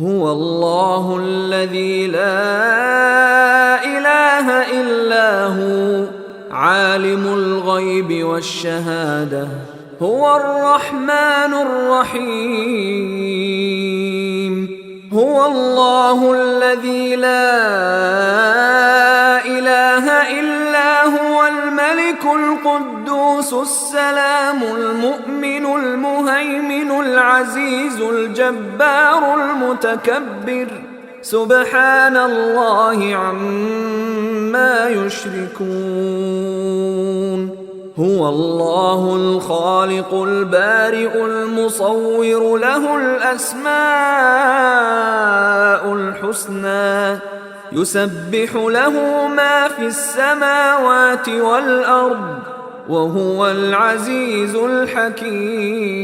هو الله الذي لا إله إلا هو عالم الغيب والشهادة هو الرحمن الرحيم. هو الله الذي لا إله إلا هو الملك القدوس السلام المؤمن المهيمن العزيز الجبار المتكبر سبحان الله عما يشركون. هو الله الخالق البارئ المصور له الأسماء الحسنى يسبح له ما في السماوات والأرض وهو العزيز الحكيم.